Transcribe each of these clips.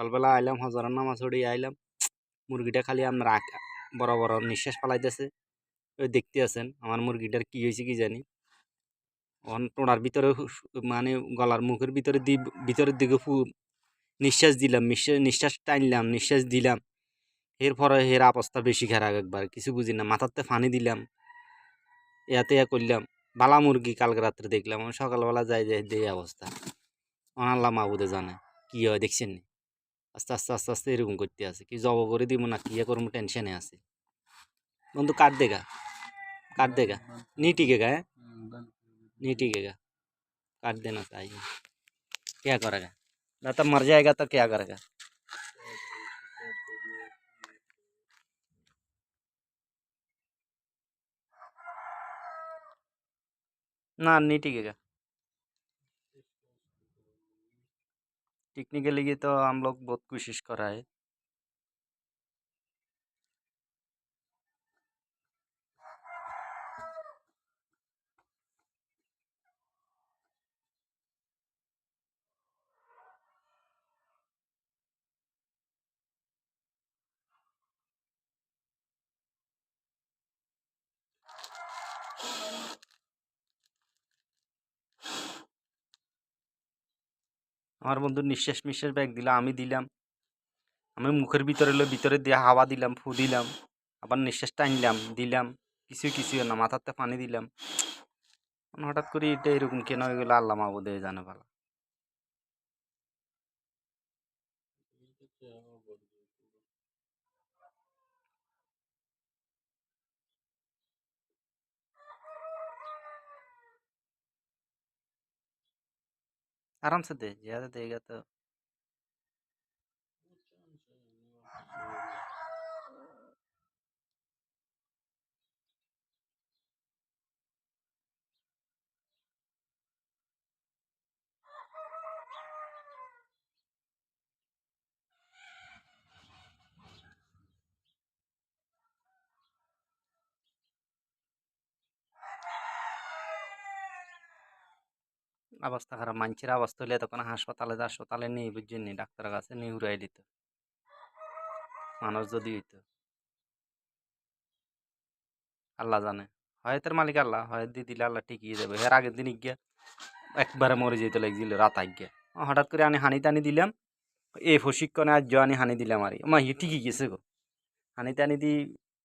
সকালবেলা আইলাম, হজরের নামাজ পড়ে আইলাম, মুরগিটা খালি আপনার বড় বড় নিঃশ্বাস ফালাইতেছে। ওই দেখতে আছেন আমার মুরগিটার কি হয়েছে কি জানি, টোড়ার ভিতরে মানে গলার মুখের ভিতরে ভিতরের দিকে নিঃশ্বাস দিলাম, নিঃশ্বাস টানলাম, নিঃশ্বাস দিলাম, এরপরে এর অবস্থা বেশি খারাপ, একবার কিছু বুঝি না, মাথাতে ফানি দিলাম, ইয়াতে ইয়া করলাম। বালা মুরগি কালকে রাত্রে দেখলাম, আমি সকালবেলা যাই যাই এই অবস্থা। আল্লাহ মাহবুদে জানে কি হয়, দেখছেন নি? আস্তে আস্তে আস্তে আস্তে এরকম করতে আছে, কি জব করে দিব না কি করবো, টেনশনে আছে। বন্ধু কাট দেগা, काट देगा, नहीं टिकेगा है, नहीं टिकेगा, काट देना चाहिए। क्या करेगा, ना तो मर जाएगा तो क्या करेगा। ना नहीं टिकेगा। टिकने के लिए तो हम लोग बहुत कोशिश कर रहा है। আমার বন্ধু নিঃশ্বাস মিশ্বাস ব্যাগ দিলাম, আমি দিলাম, আমি মুখের ভিতরে ভিতরে দিয়ে হাওয়া দিলাম, ফু দিলাম, আবার নিঃশ্বাস টানলাম দিলাম, কিছু না, মাথাতে পানি দিলাম। হঠাৎ করে এটা এরকম কেন হয়ে গেলো আল্লাহ মাহবুদে জানে ভালো। आराम से दे, ज्यादा देगा तो অবস্থা খারাপ। মানুষের অবস্থা হলে তখন হাসপাতালে নেই, বুঝছেন নি, ডাক্তারের কাছে নিয়ে উড়াই দিত মানুষ যদি হইতো। আল্লাহ জানে, হয়তের মালিক আল্লাহ, হয় দিয়ে দিলে আল্লাহ ঠিকই যাবে। এর আগের দিন গিয়া একবারে মরে যেতে লাগছিল রাত গিয়া, হঠাৎ করে আমি হানি টানি দিলাম, এই প্রশিক্ষণে আজ আনি হানি দিলাম, আর মা ইয়ে ঠিকই গেছে গো। হানি টানি দি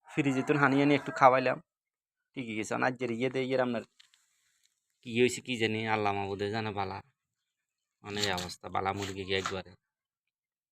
ফ্রিজে তো হানি আনি একটু খাওয়াইলাম, ঠিকই গেছে। আজ যে ইয়ে দিয়ে ইয়ে আপনার কি হয়েছে কি জানি, আল্লাহ মাহবুদে জানে বালা, মানে এই অবস্থা, বালা মুরগি একবারে